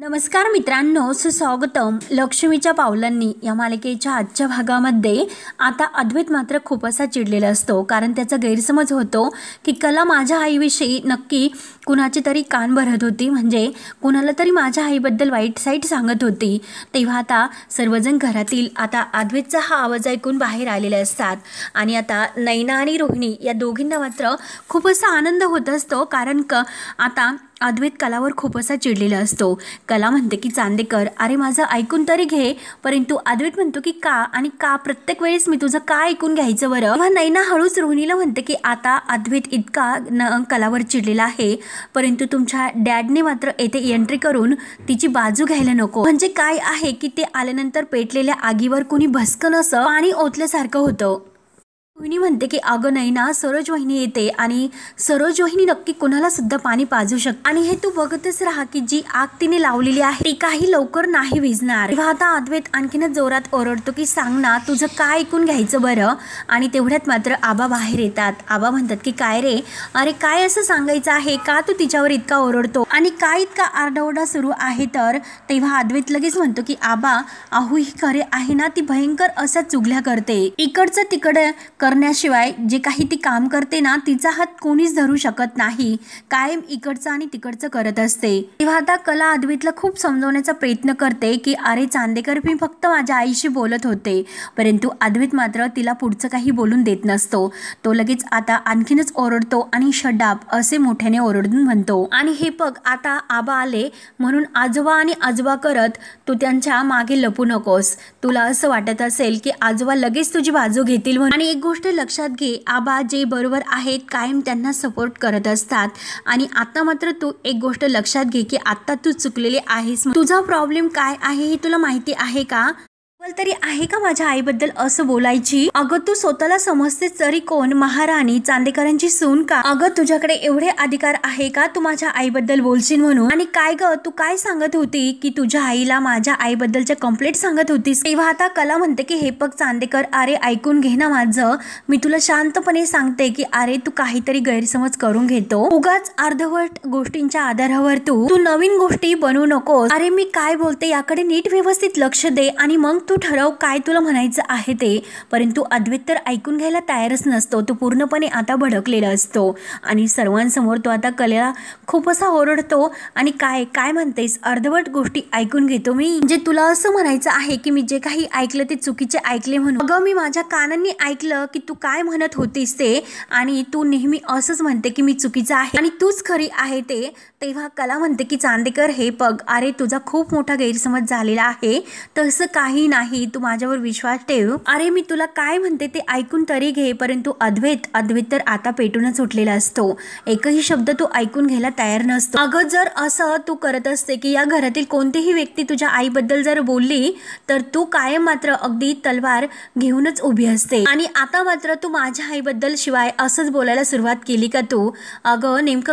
नमस्कार मित्रांनो, सुस्वागतम लक्ष्मीच्या पावलांनी या मालिकेच्या आजच्या भागामध्ये आता अद्वैत मात्र खूप असा चिडलेला असतो, कारण त्याचा गैरसमज होतो की कला माझ्या आईविषयी नक्की कुणाची तरी कान भरत होती, म्हणजे कुणाला तरी माझ्या आईबद्दल वाईट साईट सांगत होती। तेव्हा आता सर्वजण घरातील आता अद्वैतचा हा आवाज ऐकून बाहेर आलेले असतात आणि आता नैना आणि रोहिणी या दोघींना मात्र खूप असा आनंद होत असतो, कारण आता अद्वैत कलावर खूप असा चिडलेला असतो। कला म्हणते की चांदेकर, अरे माझं ऐकून तरी घे, परंतु अद्वैत म्हणतो की का आणि का प्रत्येक वेळेस मी तुझं का ऐकून घ्यायचं बरं। तेव्हा नैना हळूच रोहिणीला म्हणते की आता अद्वैत इतका कलावर चिडलेला आहे, परंतु तुमच्या डॅडने मात्र येथे एंट्री करून तिची बाजू घ्यायला नको। म्हणजे काय आहे की ते आल्यानंतर पेटलेल्या आगीवर कुणी भस्कन असं पाणी ओतल्यासारखं होतं। रोहिणी म्हणते की अगं नैना, सरोज वहिनी येते आणि सरोज वहिनी नक्की कुणाला सुद्धा पाणी पाजू शकते आणि हे तू बघतच राहा की जी आग तिने लावलेली आहे ती काही लवकर नाही विझणार। तेव्हा आता अद्वैत आणखीनच जोरात ओरडतो की सांग ना, तुझं काय ऐकून घ्यायचं बरं। आणि तेवढ्यात मात्र आबा बाहेर येतात। आबा म्हणतात की काय रे, अरे काय असं सांगायचं आहे, का तू तिच्यावर इतका ओरडतो आणि काय इतका आरडाओरडा सुरू आहे। तर तेव्हा अद्वैत लगेच म्हणतो की आबा, अहो ही खरे आहे ना, ती भयंकर अशा चुगल्या करते, इकडचं तिकडे करण्याशिवाय जे काही ती काम करते ना, तिचा हात कोणीच धरू शकत नाही, कायम इकडचं आणि तिकडचं करत असते। तेव्हा आता कला अद्वैतला खूप समजवण्याचा प्रयत्न करते की अरे चांदेकर, मी फक्त माझ्या आईशी बोलत होते, परंतु अद्वैत मात्र तिला पुढचं काही बोलून देत नसतो। तो लगेच आता आणखीनच ओरडतो आणि शडाप असे मोठ्याने ओरडून म्हणतो। आणि हे बघ, आता आबा आले म्हणून आजोबा आणि आजोबा करत तू त्यांच्या मागे लपू नकोस। तुला असं वाटत असेल की आजोबा लगेच तुझी बाजू घेतील म्हणून, आणि एक गोष्ट लक्षात घे, आबा जे बरोबर आहेत कायम त्यांना सपोर्ट करत असतात, आणि आता मात्र तू एक गोष्ट लक्षात घे की आता तू चुकलेली आहेस। तुझा प्रॉब्लेम काय आहे हे तुला माहिती आहे का? तरी आहे का माझ्या आईबद्दल असं बोलायची? अगं तू स्वतःला समजतेस तरी कोण, महाराणी चांदेकरांची सून का? अगं तुझ्याकडे एवढे अधिकार आहे का तू माझ्या आईबद्दल बोलशील म्हणून? आणि काय ग, तू काय सांगत होती की तुझ्या आईला माझ्या आईबद्दलच्या कंप्लेंट सांगत होतीस? तेव्हा आता कला म्हणते की हे बघ चांदेकर, अरे ऐकून घे ना माझं, मी तुला शांतपणे सांगते की अरे तू काहीतरी गैरसमज करून घेतो, उगाच अर्धवट गोष्टींच्या आधारावर तू नवीन गोष्टी बनवू नकोस। अरे मी काय बोलते याकडे नीट व्यवस्थित लक्ष दे आणि मग तू ठरव काय तुला म्हणायचं आहे ते। परंतु अद्वैत तर ऐकून घ्यायला तयारच नसतो, तो पूर्णपणे आता भडकलेला असतो आणि सर्वांसमोर तो आता कलेला खूप असा ओरडतो आणि काय काय म्हणतेस, अर्धवट गोष्टी ऐकून घेतो मी, म्हणजे तुला असं म्हणायचं आहे की मी जे काही ऐकलं ते चुकीचे ऐकले म्हणून? अगं मी माझ्या कानांनी ऐकलं की तू काय म्हणत होतीस ते, आणि तू नेहमी असंच म्हणते की मी चुकीचं आहे आणि तूच खरी आहे ते। तेव्हा कला म्हणते की चांदेकर हे बघ, अरे तुझा खूप मोठा गैरसमज झालेला आहे, तसं काही नाही, तू माझ्यावर विश्वास ठेव। अरे मी तुला काय म्हणते ते ऐकून तरी घे। परंतु अद्वैत तर आता पेटूनच उठलेला असतो, एकही शब्द तू ऐकून घ्यायला तयार नसतो। अगं जर असं तू करत असते की या घरातील कोणतीही व्यक्ती तुझ्या आईबद्दल जर बोलली तर तू कायम मात्र अगदी तलवार घेऊनच उभी असते, आणि आता मात्र तू माझ्या आईबद्दल शिवाय असंच बोलायला सुरुवात केली का तू? अगं नेमकं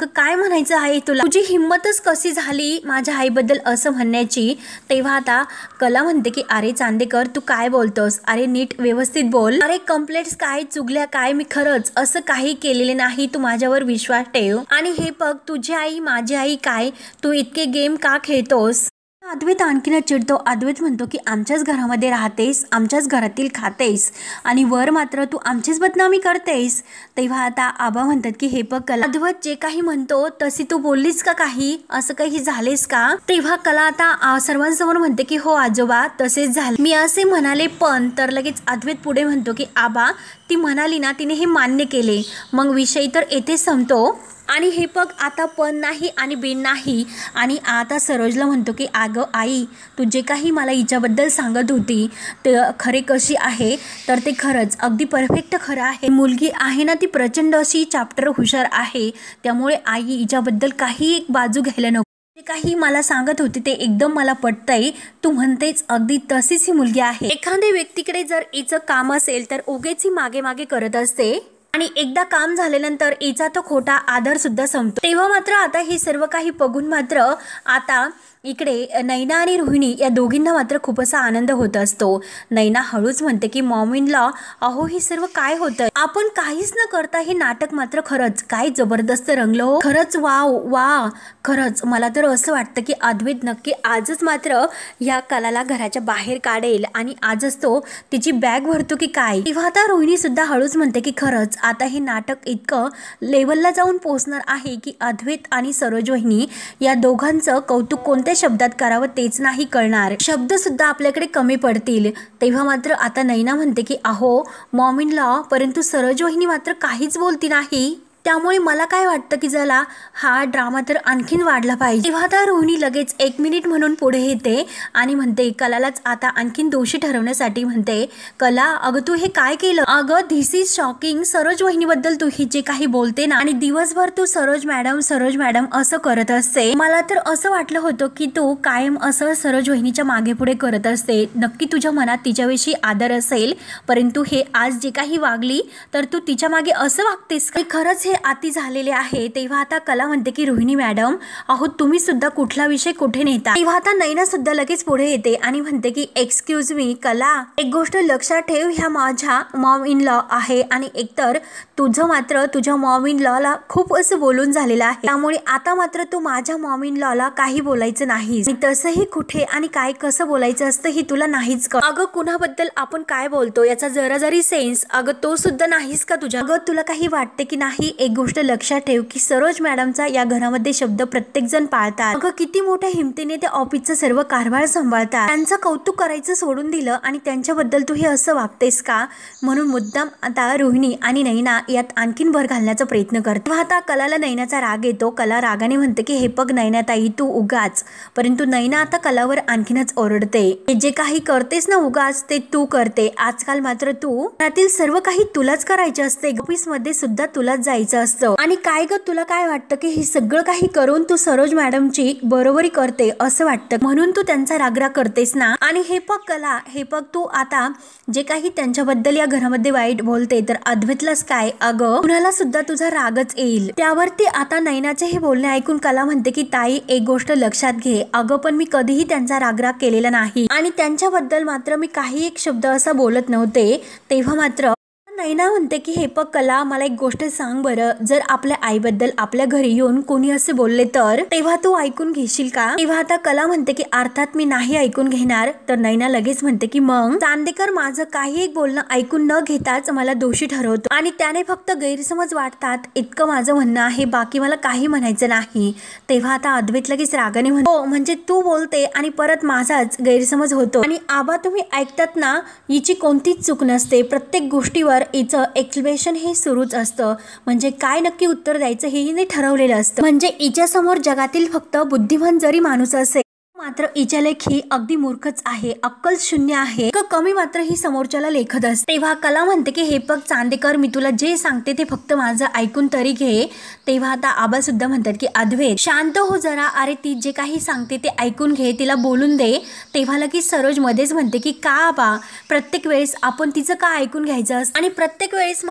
काय म्हणायचं आहे तुला? तुझी हिंमतच कशी झाली माझ्या आईबद्दल असं म्हणण्याची? तेव्हा आता कला म्हणते की अरे चांदेकर तू काय बोलतोस, अरे नीट व्यवस्थित बोल, अरे कंप्लेंट्स काय, चुगल्या काय, मी खरंच असं काही केलेले नाही, तू माझ्यावर विश्वास ठेव। आणि हे बघ, तुझी आई माझी आई काय, तू इतके गेम का खेळतोस? अद्वैत आणखीनच चिडतो। अद्वैत म्हणतो की आमच्याच घरामध्ये राहतेस, आमच्याच घरातील खातेस आणि वर मात्र तू आमचीच बदनामी करतेस। तेव्हा आता आबा म्हणतात की हे बघ कला, अद्वैत जे काही म्हणतो तशी तू बोललीस का काही, असं काही झालेस का? तेव्हा कला आता सर्वांसमोर म्हणते की हो आजोबा तसेच झाले, मी असे म्हणाले पण। तर लगेच अद्वैत पुढे म्हणतो की आबा ती म्हणाली ना, तिने हे मान्य केले, मग विषय तर येथे संपतो। आणि हे बघ आता पण नाही आणि बिन नाही। आणि आता सरोजला म्हणतो की अगं आई, तू जे काही मला हिच्याबद्दल सांगत होती ते खरे कशी आहे, तर ते खरंच अगदी परफेक्ट खरं आहे। मुलगी आहे ना ती प्रचंड अशी चॅप्टर हुशार आहे, त्यामुळे आई हिच्याबद्दल काही एक बाजू घ्यायला नको। जे काही मला सांगत होती ते एकदम मला पटतंय, तू म्हणतेच अगदी तशीच ही मुलगी आहे। एखाद्या व्यक्तीकडे जर हिचं काम असेल तर उगेच ही मागे मागे करत असते, आणि एकदा काम झाल्यानंतर हिचा तो खोटा आदर सुद्धा संपतो। तेव्हा मात्र आता हे सर्व काही बघून मात्र आता इकडे नैना आणि रोहिणी या दोघींना मात्र खूप असा आनंद होत असतो। नैना हळूच म्हणते की मॉम इन लॉ, अहो हे सर्व काय होतंय? आपण काहीच न करता हे नाटक मात्र खरंच काय जबरदस्त रंगलं हो. खरंच वाव वा. खरंच मला तर असं वाटतं की अद्वैत नक्की आजच मात्र या कलाला घराच्या बाहेर काढेल आणि आजच तो तिची बॅग भरतो की काय. तेव्हा आता रोहिणी सुद्धा हळूच म्हणते की खरंच आता हे नाटक इतकं लेवलला जाऊन पोहोचणार आहे की अद्वैत आणि सरोज वहिनी या दोघांचं कौतुक कोणत्या शब्दात करावं तेच नाही कळणार. शब्द सुद्धा आपल्याकडे कमी पडतील. तेव्हा मात्र आता नैना म्हणते की अहो मॉम इन लॉ, परंतु सरोज वहिनी मात्र काहीच बोलती नाही. त्यामुळे मला काय वाटतं की जरा हा ड्रामा तर आणखीन वाढला पाहिजे. तेव्हा आता रोहिणी लगेच 1 मिनिट म्हणून पुढे येते आणि म्हणते कलालाच आता आणखीन दोषी ठरवण्यासाठी म्हणते कला अगं तू हे काय केलं. अगं धिस इज शॉकिंग. सरोज वहिनीबद्दल तू ही जे काही बोलते ना आणि दिवसभर तू सरोज मॅडम असं करत असते. मला तर असं वाटलं होतं की तू कायम असं सरोज वहिनीच्या मागे पुढे करत असते. नक्की तुझ्या मनात तिच्याविषयी आदर असेल, परंतु हे आज जे काही वागली तर तू तिच्या मागे असं वागतेस का. खरंच हे अति झालेले आहे. तेव्हा आता कला म्हणते की रोहिणी मॅडम अहो तुम्ही सुद्धा कुठला विषय कुठे नेता. तेव्हा आता नैना सुद्धा लगेच पुढे येते आणि म्हणते की एक्सक्यूज मी कला, एक गोष्ट लक्षात ठेव, ह्या माझ्या मॉम इन लॉ आहे आणि एकतर तुझं मात्र तुझ्या मॉम इन लॉ ला खूप असं बोलून झालेलं आहे. त्यामुळे आता मात्र तू माझ्या मॉम इन लॉ ला काही बोलायचं नाही. तसंही कुठे आणि काय कसं बोलायचं असतं हे तुला नाहीच का. अगं कुणाबद्दल आपण काय बोलतो याचा जरा जरी सेन्स अगं तो सुद्धा नाहीस का तुझ्या. अगं तुला काही वाटते की नाही. एक गोष्ट लक्षात ठेव की सरोज मॅडमचा या घरामध्ये शब्द प्रत्येक जण पाळतात. अगं किती मोठ्या हिमतीने ते ऑफिसचं सर्व कारभार सांभाळतात. त्यांचं कौतुक करायचं सोडून दिलं आणि त्यांच्याबद्दल तू हे असं वागतेस का. म्हणून मुद्दाम आता रोहिणी आणि नैना यात आणखीन भर घालण्याचा प्रयत्न करते. आता कलाला नैनाचा राग येतो. कला रागाने म्हणते की हे बघ नैनाताई तू उगाच, परंतु नैना आता कलावर आणखीनच ओरडते. जे काही करतेस ना उगाच ते तू करते. आजकाल मात्र तू त्यातील सर्व काही तुलाच करायचे असते. ऑफिस मध्ये सुद्धा तुलाच जायचं असतं. आणि काय ग तुला काय वाटतं की हे सगळं काही करून तू सरोज मॅडमची बरोबरी करते असं वाटतं, म्हणून तू त्यांचा रागराग करतेस ना. आणि हे बघ कला, हे बघ तू आता जे काही त्यांच्याबद्दल या घरामध्ये वाईट बोलते तर अद्वैतलाच काय अगं कुणाला सुद्धा तुझा रागच येईल. त्यावरती आता नैनाचे हे बोलणे ऐकून कला म्हणते की ताई एक गोष्ट लक्षात घे. अगं पण मी कधीही त्यांचा रागराग केलेला नाही आणि त्यांच्याबद्दल मात्र मी काही एक शब्द असा बोलत नव्हते. तेव्हा मात्र नैना म्हणते की हे बघ कला, मला एक गोष्ट सांग बरं, जर आपल्या आईबद्दल आपल्या घरी येऊन कोणी असे बोलले तर तेव्हा तू ऐकून घेशील का. तेव्हा आता कला म्हणते की अर्थात मी नाही ऐकून घेणार. तर नैना लगेच म्हणते की मग चांदेकर माझं काही एक बोलणं ऐकून न घेताच मला दोषी ठरवतो आणि त्याने फक्त गैरसमज वाटतात इतकं माझं म्हणणं आहे, बाकी मला काही म्हणायचं नाही. तेव्हा आता अद्वैत लगेच रागाने म्हणतो म्हणजे तू बोलते आणि परत माझाच गैरसमज होतो. आणि आबा तुम्ही ऐकतात ना, हिची कोणतीच चूक नसते. प्रत्येक गोष्टीवर हिचं एक्सप्लेनेशन हे सुरूच असतं. म्हणजे काय नक्की उत्तर द्यायचं हे हिने ठरवलेलं असतं. म्हणजे हिच्या समोर जगातील फक्त बुद्धिमान जरी माणूस असेल मात्र हिच्या लेखी अगदी मूर्खच आहे, अक्कल शून्य आहे. कमी मात्र ही समोरच्याला लेखत असते. तेव्हा कला म्हणते की हे बघ चांदेकर, मी तुला जे सांगते ते फक्त माझं ऐकून तरी घे. तेव्हा आता आबा सुद्धा म्हणतात की अद्वैत शांत हो जरा, अरे ती जे काही सांगते ते ऐकून घे, तिला बोलून दे. तेव्हा लगेच सरोज मध्येच म्हणते की का आबा, प्रत्येक वेळेस आपण तिचं का ऐकून घ्यायचं असतं आणि प्रत्येक वेळेस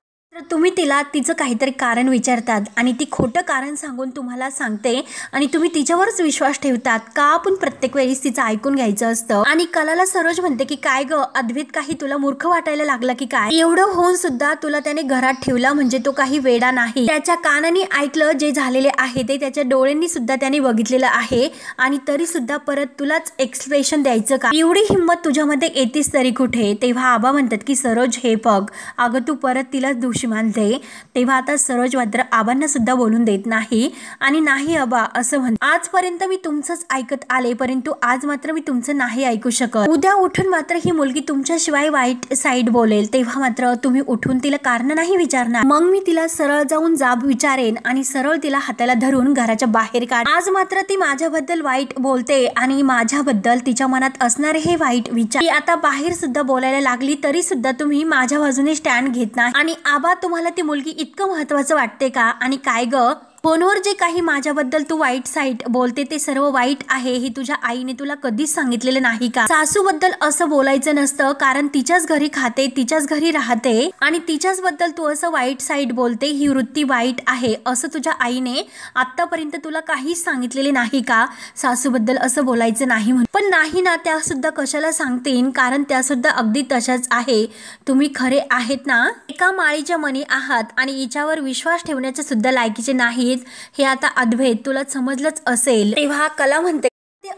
तुम्ही तिला तिचं काहीतरी कारण विचारतात आणि ती खोटं कारण सांगून तुम्हाला सांगते आणि तुम्ही तिच्यावरच विश्वास ठेवतात का आपण प्रत्येक वेळेस तिचं ऐकून घ्यायचं असतं. आणि कलाला सरोज म्हणते की काय ग अद्वैत, काही तुला मूर्ख वाटायला लागला की काय. एवढं होऊन सुद्धा तुला त्याने घरात ठेवला म्हणजे तो काही वेडा नाही. त्याच्या कानाने ऐकलं जे झालेले आहे ते, त्याच्या डोळ्यांनी सुद्धा त्याने बघितलेलं आहे आणि तरी सुद्धा परत तुलाच एक्सप्लेनेशन द्यायचं का. एवढी हिंमत तुझ्यामध्ये येतेच तरी कुठे. तेव्हा आबा म्हणतात की सरोज हे बघ, अगं तू परत तिलाच दोषी मानते. तेव्हा आता सरोज मात्र आबांना सुद्धा बोलून देत नाही आणि नाही आबा असं म्हणते, आजपर्यंत मी तुमचंच ऐकत आले परंतु आज मात्र मी तुमचं नाही ऐकू शकत. उद्या उठून मात्र ही मुलगी तुमच्याशिवाय वाईट साईड बोलेल तेव्हा मात्र तुम्ही उठून तिला कारण नाही विचारणार. मग मी तिला सरळ जाऊन जाब विचारेन आणि सरळ तिला हाताला धरून घराच्या बाहेर काढ. आज मात्र ती माझ्याबद्दल वाईट बोलते आणि माझ्याबद्दल तिच्या मनात असणारे हे वाईट विचार ती आता बाहेर सुद्धा बोलायला लागली तरी सुद्धा तुम्ही माझ्या बाजूने स्टँड घेत नाही. आणि आबा तुम्हाला ती मुलगी इतकं महत्वाचं वाटते का. आणि काय ग फोनवर जे काही माझ्याबद्दल तू वाईट साईट बोलते ते सर्व वाईट आहे हे तुझ्या आईने तुला कधीच सांगितलेलं नाही का. सासूबद्दल असं बोलायचं नसतं कारण तिच्याच घरी खाते, तिच्याच घरी राहते आणि तिच्याच बद्दल तू असं वाईट साईट बोलते, ही वृत्ती वाईट आहे असं तुझ्या आईने आतापर्यंत तुला काहीच सांगितलेले नाही का. सासूबद्दल असं बोलायचं नाही म्हणून. पण नाही ना, त्यासुद्धा कशाला सांगतील, कारण त्यासुद्धा अगदी तशाच आहे. तुम्ही खरे आहेत ना, एका माळीच्या मणी आहात आणि हिच्यावर विश्वास ठेवण्याचे सुद्धा लायकीचे नाहीत, हे आता अद्वैत तुला समजलंच असेल. तेव्हा कला म्हणते,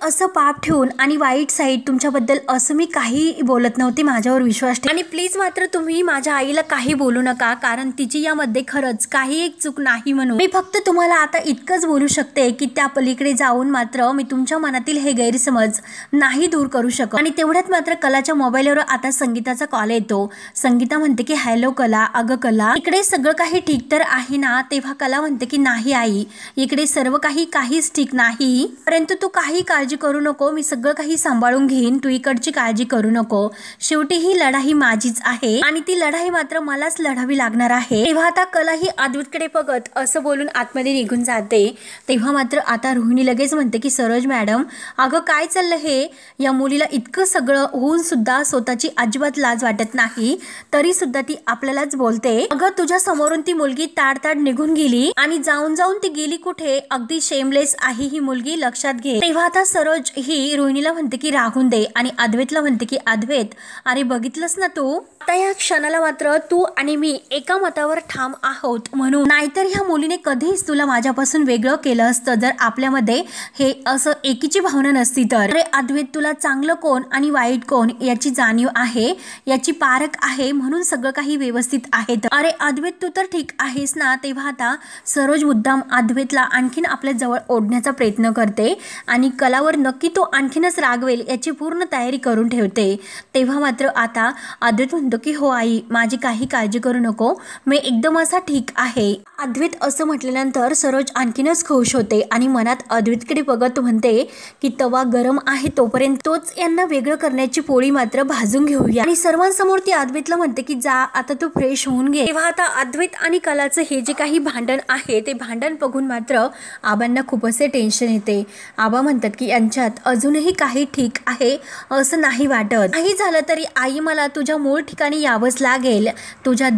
असं पाप ठेवून आणि वाईट साईड तुमच्याबद्दल असं मी काही बोलत नव्हते, माझ्यावर विश्वास ठेवा आणि प्लीज मात्र तुम्ही माझ्या आईला काही बोलू नका, कारण तिची यामध्ये खरंच काही एक चूक नाही. म्हणून मी फक्त तुम्हाला आता इतकंच बोलू शकते की त्या पलीकडे जाऊन मात्र मी तुमच्या मनातील हे गैरसमज नाही दूर करू शकत. आणि तेवढ्यात मात्र कलाच्या मोबाईलवर आता संगीताचा कॉल येतो. संगीता म्हणते की हॅलो कला, अगं कला, इकडे सगळं काही ठीक तर आहे ना? तेव्हा कला म्हणते की नाही आई, इकडे सर्व काहीच ठीक नाही, परंतु तू काही काळजी करू नको, मी सगळं काही सांभाळून घेईन, तू इकडची काळजी करू नको. शेवटी ही लढाई माझीच आहे आणि ती लढाई मात्र मलाच लढावी लागणार आहे. तेव्हा आता कला ही अद्वैतकडे बघत असं बोलून आतमध्ये निघून जाते. तेव्हा मात्र आता रोहिणी लगेच म्हणते की सरोज मॅडम, अगं काय चाललं हे? या मुलीला इतकं सगळं होऊन सुद्धा स्वतःची अजिबात लाज वाटत नाही, तरी सुद्धा ती आपल्यालाच बोलते. अगं तुझ्या समोरून ती मुलगी ताड निघून गेली आणि जाऊन ती गेली कुठे? अगदी शेमलेस आहे ही मुलगी, लक्षात घे. तेव्हा आता सरोज ही रोहिणीला म्हणते की राहून दे आणि अद्वैतला म्हणते की अद्वैत, अरे बघितलंस ना तू, आता या क्षणाला मात्र तू आणि मी एका मतावर ठाम आहोत म्हणून, नाहीतर ह्या मुलीने कधीच तुला माझ्यापासून वेगळं केलं असतं जर आपल्यामध्ये हे असं एकीची भावना नसती तर. अरे अद्वैत, तुला चांगलं कोण आणि वाईट कोण याची जाणीव आहे, याची पारख आहे, म्हणून सगळं काही व्यवस्थित आहे. अरे अद्वैत, तू तर ठीक आहेस ना? तेव्हा आता सरोज मुद्दाम अद्वैतला आणखीन आपल्या जवळ ओढण्याचा प्रयत्न करते आणि कलावर नक्की तो आणखीनच रागवेल याची पूर्ण तयारी करून ठेवते. तेव्हा मात्र आता अद्वैत म्हणतो की हो आई, माझी काही काळजी करू नको, मी एकदम असा ठीक आहे. अद्वैत असं म्हटल्यानंतर सरोज आणखीनच खुश होते आणि मनात अद्वैतकडे बघत म्हणते की तवा गरम आहे तोपर्यंत तोच यांना वेगळं करण्याची पोळी मात्र भाजून घेऊया. आणि सर्वांसमोर ती अद्वैतला म्हणते की जा आता तू फ्रेश होऊन घे. तेव्हा आता अद्वैत आणि कलाचं हे जे काही भांडण आहे ते भांडण बघून मात्र आबांना खूप असे टेन्शन येते. आबा म्हणतात की यांच्यात अजूनही काही ठीक आहे असं नाही वाटत. काही झालं तरी आई, मला तुझ्या मूळ ठिकाणी यावंच लागेल, तुझ्या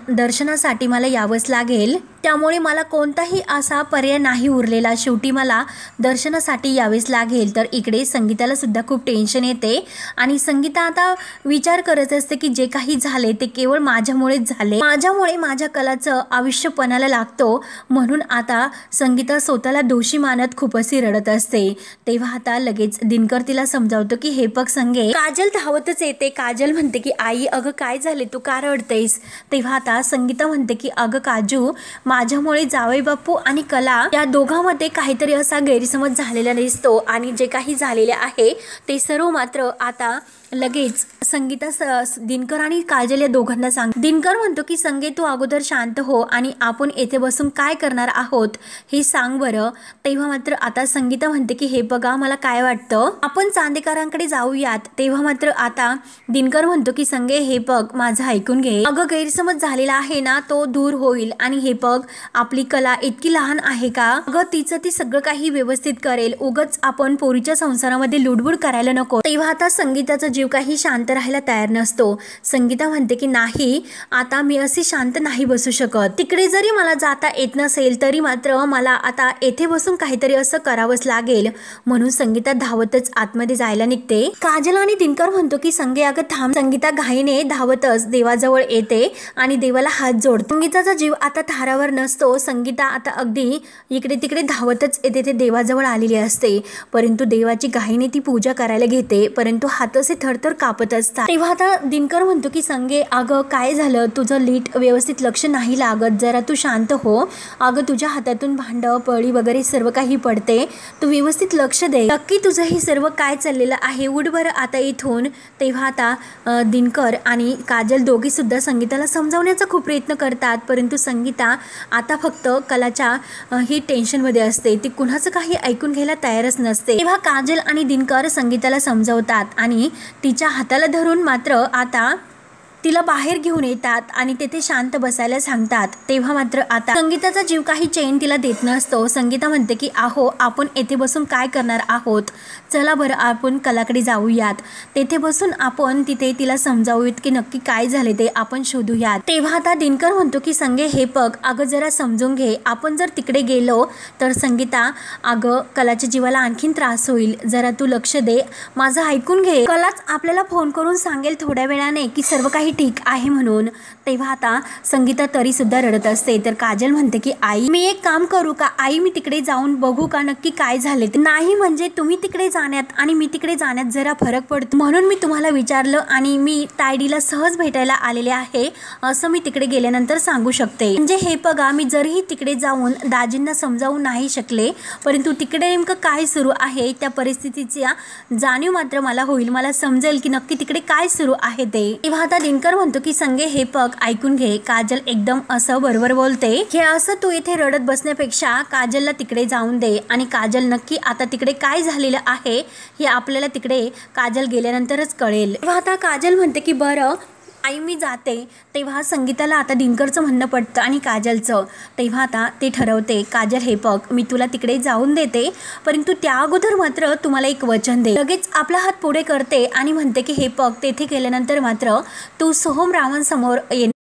दर्शनासाठी मला यावंच लागेल, त्यामुळे मला कोणताही असा पर्याय नाही उरलेला, शेवटी मला दर्शनासाठी यावेच लागेल. तर इकडे संगीताला सुद्धा खूप टेन्शन येते आणि संगीता आता विचार करत असते की जे काही झाले ते केवळ माझ्यामुळेच झाले, माझ्यामुळे माझ्या कलाचं आयुष्य पणाला लागतो, म्हणून आता संगीता स्वतःला दोषी मानत खूप अशी रडत असते. तेव्हा आता लगेच दिनकर तिला समजावतो की हे बघ संगे, काजल धावतच येते. काजल म्हणते की आई अगं काय झाले, तू का रडतेस? तेव्हा आता संगीता म्हणते की अगं काजू, माझ्यामुळे जावई बापू आणि कला या दोघांमध्ये काहीतरी असा गैरसमज झालेला दिसतो आणि जे काही झालेले आहे ते सर्व मात्र आता लगेच संगीता दिनकर आणि काजल या दोघांना सांग. दिनकर म्हणतो की संगे, तू अगोदर शांत हो आणि आपण येथे बसून काय करणार आहोत हे सांग बरं. तेव्हा मात्र आता संगीता म्हणते की हे बघा, मला काय वाटतं आपण चांदेकरांकडे जाऊयात. तेव्हा मात्र आता दिनकर म्हणतो की संगे, हे बघ माझं ऐकून घे, अगं गैरसमज झालेला आहे ना तो दूर होईल आणि हे बघ आपली कला इतकी लहान आहे का? अगं तिचं ती सगळं काही व्यवस्थित करेल, उगच आपण पोरीच्या संसारामध्ये लुडबुड करायला नको. तेव्हा आता संगीताचा जीव काही शांत राहायला तयार नसतो. संगीता म्हणते की नाही, आता मी अशी शांत नाही बसू शकत, तिकडे जरी मला जाता येत नसेल तरी मात्र मला आता येथे बसून काहीतरी असं करावंच लागेल. म्हणून संगीता धावतच आतमध्ये जायला निघते. काजल आणि दिनकर म्हणतो की संगे अगं थांब. संगीता घाईने धावतच देवाजवळ येते आणि देवाला हात जोडते. संगीताचा जीव आता थारावर नसतो. संगीता आता अगदी इकडे तिकडे धावतच येते ते देवाजवळ आलेली असते, परंतु देवाची घाईने ती पूजा करायला घेते, परंतु हात असे थरथर कापत असतात. तेव्हा आता दिनकर म्हणतो की संगे अगं काय झालं, तुझं लीट व्यवस्थित लक्ष नाही लागत, जरा तू शांत हो. अगं तुझ्या हातातून भांड पळी वगैरे सर्व काही पडते, तू व्यवस्थित लक्ष दे, नक्की तुझं हे सर्व काय चाललेलं आहे, उठ बरं आता इथून. तेव्हा आता दिनकर आणि काजल दोघी सुद्धा संगीताला समजावण्याचा खूप प्रयत्न करतात, परंतु संगीता आता फक्त कलाच्या ही टेन्शनमध्ये असते, ती कुणाचं काही ऐकून घ्यायला तयारच नसते. तेव्हा काजल आणि दिनकर संगीताला समजावतात आणि तिच्या हाताला धरून मात्र आता तिला बाहेर घेऊन येतात आणि तेथे शांत बसायला सांगतात। तेव्हा मात्र आता संगीताचा जीव काही चैन तिला देत नसतो। संगीता म्हणते की आहो आपण येथे बसून काय करणार आहोत, चला बरं आपण कलाकडे जाऊयात, तेथे बसून आपण तिथे तिला समजावूयात की नक्की काय झाले ते आपण शोधूयात। तेव्हा आता दिनकर म्हणतो की संगे हे बघ अगं जरा समजून घे, आपण जर तिकडे गेलो तर संगीता अगं कलाच्या जीवाला आणखीन त्रास होईल, जरा तू लक्ष दे, माझं ऐकून घे, कलाच आपल्याला फोन करून सांगेल थोड्या वेळाने की सर्व काही ठीक आहे म्हणून। तेव्हा आता संगीता तरी सुद्धा रडत असते तर काजल म्हणते की आई मी एक काम करू का आई, मी तिकडे जाऊन बघू का नक्की काय झाले ते। नाही म्हणजे तुम्ही तिकडे जाण्यात आणि मी तिकडे जाण्यात जरा फरक पडतो म्हणून मी तुम्हाला विचारलं आणि मी तायडीला सहज भेटायला आलेले आहे असं मी तिकडे गेल्यानंतर सांगू शकते। म्हणजे हे बघा मी जरीही तिकडे जाऊन दाजींना समजावू नाही शकले परंतु तिकडे नेमकं काय सुरू आहे त्या परिस्थितीचा जाणीव मात्र मला होईल, मला समजेल की नक्की तिकडे काय सुरू आहे ते। तेव्हा आता दिनकर म्हणतो की संगे हे बघ ऐकून घे, काजल एकदम असं बरोबर बोलते, हे असं तू इथे रडत बसण्यापेक्षा काजलला तिकडे जाऊन दे आणि काजल नक्की आता तिकडे काय झालेलं आहे हे आपल्याला तिकडे काजल गेल्यानंतरच कळेल। तेव्हा आता काजल म्हणते की बरं आई मी जाते। तेव्हा संगीताला आता दिनकरचं म्हणणं पडतं आणि काजलचं। तेव्हा आता ते ठरवते काजल हे बघ मी तुला तिकडे जाऊन देते परंतु त्या अगोदर मात्र तुम्हाला एक वचन दे। लगेच आपला हात पुढे करते आणि म्हणते की हे बघ तेथे गेल्यानंतर मात्र तू सोहमरावांसमोर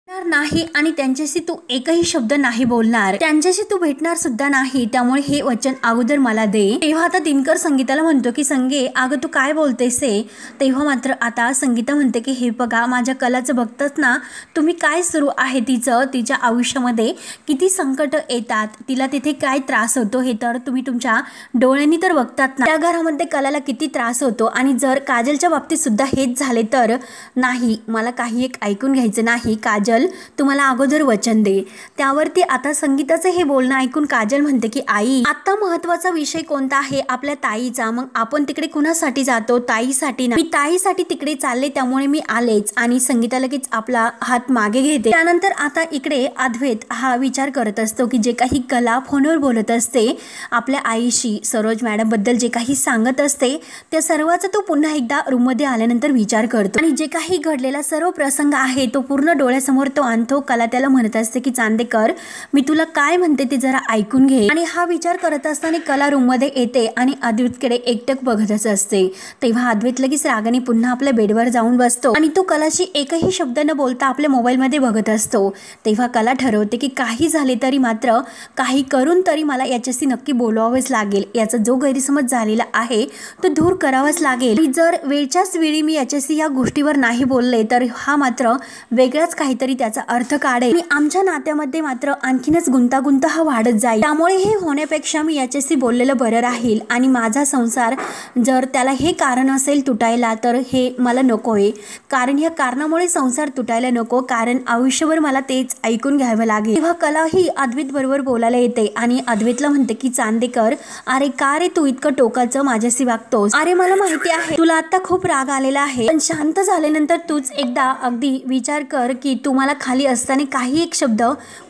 नाही आणि त्यांच्याशी तू एकही शब्द नाही बोलणार, त्यांच्याशी तू भेटणार सुद्धा नाही, त्यामुळे हे वचन अगोदर मला दे। तेव्हा आता दिनकर संगीताला म्हणतो की संगे अगं तू काय बोलतेस हे। तेव्हा मात्र आता संगीता म्हणते की हे बघा माझ्या कलाचं बघतात ना तुम्ही काय सुरू आहे तिचं, तिच्या आयुष्यामध्ये किती संकट येतात, तिला तिथे काय त्रास होतो हे तर तुम्ही तुमच्या डोळ्यांनी तर बघतात ना, त्या घरामध्ये कलाला किती त्रास होतो आणि जर काजलच्या बाबतीत सुद्धा हेच झाले तर नाही, मला काही एक ऐकून घ्यायचं नाही काजल, तुम्हाला अगोदर वचन दे। त्यावरती आता संगीताचं हे बोलणं ऐकून काजल म्हणते की आई आता महत्त्वाचा विषय कोणता आहे आपल्या ताईचा, मग आपण तिकडे कुणासाठी जातो, ताईसाठी ना, मी ताईसाठी तिकडे चालले त्यामुळे मी आलेच। आणि संगीता लगेच आपला हात मागे घेते। त्यानंतर आता इकडे अद्वैत हा विचार करत असतो की जे काही कला फोनवर बोलत असते आपल्या आईशी, सरोज मॅडम बद्दल जे काही सांगत असते त्या सर्वाचा तो पुन्हा एकदा रूम मध्ये आल्यानंतर विचार करतो आणि जे काही घडलेला सर्व प्रसंग आहे तो पूर्ण डोळ्यासमोर तो आणतो। कला त्याला म्हणत असते की चांदेकर मी तुला काय म्हणते ते जरा ऐकून घे। आणि हा विचार करत असताना कला रूम मध्ये येते आणि अद्वैतकडे एकटक बघतच असते। तेव्हा अद्वैत लगेच रागाने पुन्हा आपल्या बेडवर जाऊन बसतो आणि तो कलाशी एकही शब्द न बोलता आपल्या मोबाईल मध्ये बघत असतो। तेव्हा कला ठरवते की काही झाले तरी मात्र काही करून तरी मला याच्याशी नक्की बोलवावंच लागेल, याचा जो गैरसमज झालेला आहे तो दूर करावाच लागेल। जर वेळच्याच वेळी मी याच्याशी या गोष्टीवर नाही बोलले तर हा मात्र वेगळाच काहीतरी त्याचा अर्थ काढेल आणि आमच्या नात्यामध्ये मात्र आणखीनच गुंतागुंत हा वाढत जाईल, त्यामुळे हे होण्यापेक्षा मी याच्याशी बोललेलं बरं राहील आणि माझा संसार जर त्याला हे कारण असेल तुटायला तर हे मला नको आहे, कारण या कारणामुळे संसार तुटायला नको, कारण आयुष्यभर मला तेच ऐकून घ्यावं लागेल। तेव्हा कला ही अद्वैत बरोबर बोलायला येते आणि अद्वैतला म्हणते की चांदेकर अरे का रे तू इतकं टोकाचं माझ्याशी वागतोस, अरे मला माहिती आहे तुला आता खूप राग आलेला आहे पण शांत झाल्यानंतर तूच एकदा अगदी विचार कर की तू मला खाली असताना काही एक शब्द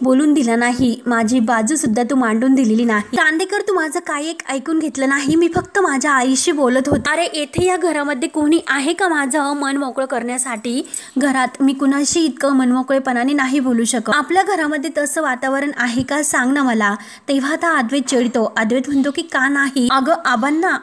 बोलून दिला नाही, माझी बाजू सुद्धा तू मांडून दिलेली नाही, चांदेकर तू माझं काही एक ऐकून घेतलं नाही, मी फक्त माझ्या आईशी बोलत होते। अरे येथे या घरामध्ये कोणी आहे का माझं मन मोकळं करण्यासाठी, घरात मी कुणाशी इतकं मनमोकळेपणाने नाही बोलू शकत, आपल्या घरामध्ये तसं वातावरण आहे का सांग ना मला। तेव्हा आता अद्वैत चिडतो, अद्वैत म्हणतो की का नाही, अगं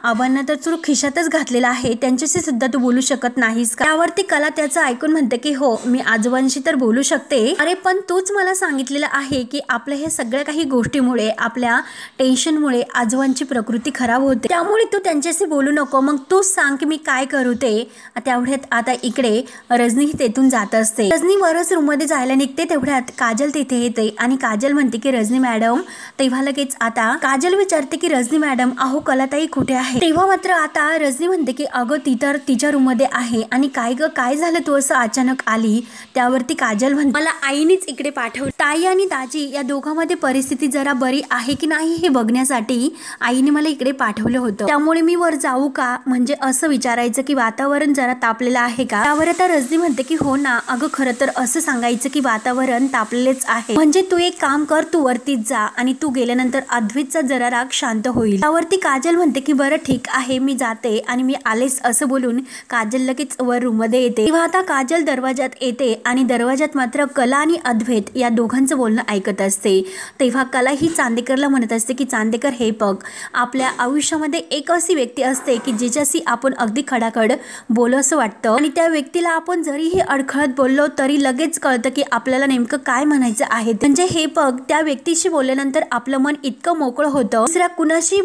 आबांना तर तू खिशातच घातलेला आहे, त्यांच्याशी सुद्धा तू बोलू शकत नाहीस का। त्यावरती कला त्याचं ऐकून म्हणते की हो मी आजोबांशी तर बोलू शकते, अरे पण तूच मला सांगितलेलं आहे की आपल्या हे सगळ्या काही गोष्टीमुळे आपल्या टेन्शनमुळे आजोबांची प्रकृती खराब होते, त्यामुळे तू त्यांच्याशी बोलू नको, मग तूच सांग की मी काय करू ते। तेवढ्यात आता इकडे रजनी तेथून जात असते, रजनी वरच रूम मध्ये जायला निघते, तेवढ्यात काजल तिथे येते आणि काजल म्हणते की रजनी मॅडम। तेव्हा लगेच आता काजल विचारते की रजनी मॅडम अहो कलाताई कुठे आहे। तेव्हा मात्र आता रजनी म्हणते की अगं ती तर तिच्या रूम मध्ये आहे आणि काय ग काय झालं तू असं अचानक आली। त्यावरती काजल मला आईनेच इकडे पाठवलं। ताई आणि दाजी या दोघांमध्ये परिस्थिती जरा बरी आहे की नाही हे बघण्यासाठी आईने मला इकडे पाठवलं होतं। त्यामुळे मी वर जाऊ का, म्हणजे असं विचारायचं की वातावरण जरा तापलेलं आहे का। त्यावर आता रजनी म्हणते की हो ना अगं, खरं तर असं सांगायचं की वातावरण तापलेलेच आहे, म्हणजे तू एक काम कर, तू वरतीच जा आणि तू गेल्यानंतर अद्वैतचा जरा राग शांत होईल। त्यावरती काजल म्हणते की बरं ठीक आहे, मी जाते आणि मी आलेच असं बोलून काजल लगेच वर रूम मध्ये येते। तेव्हा आता काजल दरवाजात येते आणि दरवाजात मात्र कला आणि अद्वैत या दोघांचं बोलणं ऐकत असते। तेव्हा कला ही चांदेकरला म्हणत असते की चांदेकर हे बघ, आपल्या आयुष्यामध्ये एक अशी व्यक्ती असते की जिच्याशी आपण अगदी खडाखड बोलू असं वाटतं आणि त्या व्यक्तीला आपण जरीही अडखळत बोललो तरी लगेच कळतं की आपल्याला नेमकं काय म्हणायचं आहे। म्हणजे हे बघ, त्या व्यक्तीशी बोलल्यानंतर आपलं मन इतकं मोकळं होतं, दुसऱ्या कुणाशी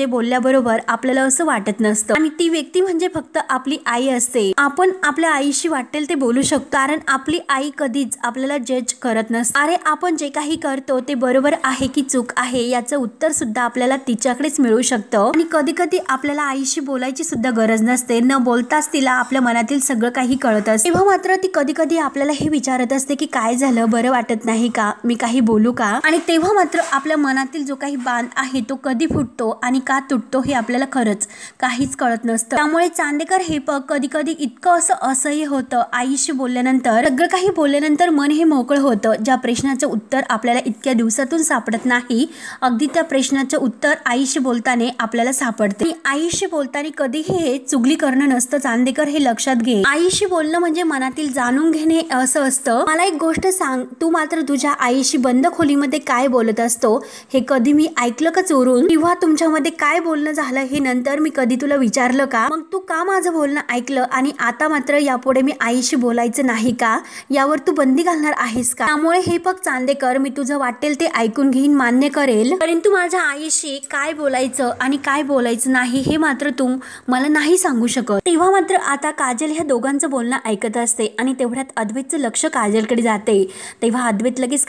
बोलल्याबरोबर आपल्याला असं वाटत नसतं आणि ती व्यक्ती म्हणजे फक्त आपली आई असते। आपण आपल्या आईशी वाटेल ते बोलू शकतो, कारण आपली आई कधीच आपल्याला जज करत नसते। अरे आपण जे काही करतो ते बरोबर आहे की चूक आहे याचं उत्तर सुद्धा आपल्याला तिच्याकडेच मिळू शकतं आणि कधी कधी आपल्याला आईशी बोलायची सुद्धा गरज नसते, न बोलताच तिला आपल्या मनातील सगळं काही कळत असते। तेव्हा मात्र ती कधी कधी आपल्याला हे विचारत असते की काय झालं, बरं वाटत नाही का, मी काही बोलू का, आणि तेव्हा मात्र आपल्या मनातील जो काही बांध आहे तो कधी फुटतो आणि का तुटतो हे आपल्याला खरंच काहीच कळत नसतं। त्यामुळे चांदेकर हे कधी कधी इतकं असं असह्य होतं आईशी बोलल्यानंतर, सगळं काही बोलल्यानंतर मन हे मोकळं होतं। ज्या प्रश्नाचं उत्तर आपल्याला इतक्या दिवसातून सापडत नाही, अगदी त्या प्रश्नाचं उत्तर आईशी बोलताना आपल्याला सापडते। आईशी बोलताना कधीही हे चुगली करणं नसतं, चांदेकर हे लक्षात घे। आईशी बोलणं म्हणजे मनातील जाणून घेणे असं असतं। मला एक गोष्ट सांग, तू मात्र तुझ्या आईशी बंद खोलीमध्ये काय बोलत असतो हे कधी मी ऐकलं का चोरून, किंवा तुमच्यामध्ये काय बोलणं झालं हे नंतर मी कधी तुला विचारलं का? मग तू का माझं बोलणं ऐकलं आणि आता मात्र यापुढे मी आईशी बोलायचं नाही का, यावर तू बंदी घालणार आहेस का? त्यामुळे हे बघ चांदेकर, मी तुझं वाटेल ते ऐकून घेईन, मान्य करेल, परंतु माझ्या आईशी काय बोलायचं आणि काय बोलायचं नाही हे मात्र तू मला नाही सांगू शकत। तेव्हा मात्र आता काजल ह्या दोघांचं बोलणं ऐकत असते आणि तेवढ्यात अद्वैतचं लक्ष काजलकडे जाते। तेव्हा अद्वैत लगेच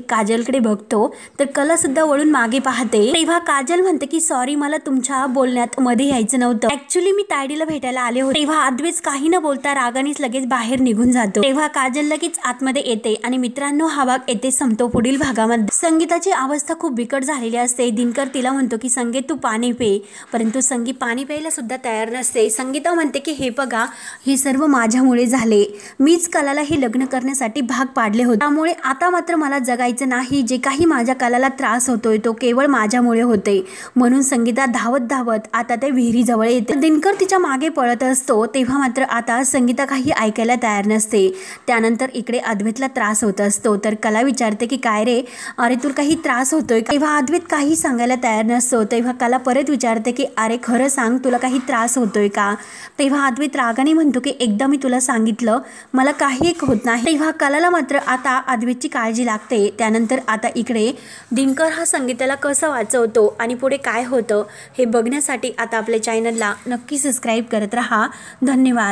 काजलकडे बघतो तर कला सुद्धा वळून मागे पाहते। तेव्हा काजल म्हणते की सॉरी, मला तुमच्या बोलण्यात मध्ये यायचं नव्हतं, ऍक्च्युली मी तायडीला भेटायला आले होते। तेव्हा अद्वैत काही न बोलता रागानेच लगेच बाहेर निघून जातो। तेव्हा काजल लगेच आतमध्ये येते आणि मित्रांनो हा भाग येथे संपतो। पुढील भागामध्ये संगीताची अवस्था खूप बिकट झालेली असते। दिनकर तिला म्हणतो की संगीत तू पाणी पे, परंतु संगीत पाणी प्यायला सुद्धा तयार नसते। संगीता म्हणते की हे बघा, हे सर्व माझ्यामुळे झाले, मीच कलाला हे लग्न करण्यासाठी भाग पाडले होते, त्यामुळे आता मात्र मला जगायचं नाही। जे काही माझ्या कलाला त्रास होतोय तो केवळ माझ्यामुळे होते, म्हणून संगीता धावत धावत आता ते विहिरीजवळ येते। दिनकर तिच्या मागे पळत असतो। तेव्हा मात्र आता संगीता काही ऐकायला तयार नसते। त्यानंतर इकडे अद्वैतला त्रास होत असतो, तर कला विचारते की काय रे, अरे तुला काही त्रास होतोय? तेव्हा अद्वैत काही सांगायला तयार नसतो। तेव्हा कला परत विचारते की अरे खरं सांग, तुला काही त्रास होतोय का? तेव्हा अद्वैत रागाने म्हणतो की एकदा मी तुला सांगितलं, मला काही एक होत नाही। तेव्हा कलाला मात्र आता अद्वैतची काळजी लागते। त्यानंतर आता इकडे दिनकर हा संगीताला कसं वाचवतो आणि पुढे काय होतं हे बघण्यासाठी आता आपल्या चॅनलला नक्की सबस्क्राईब करत राहा। धन्यवाद।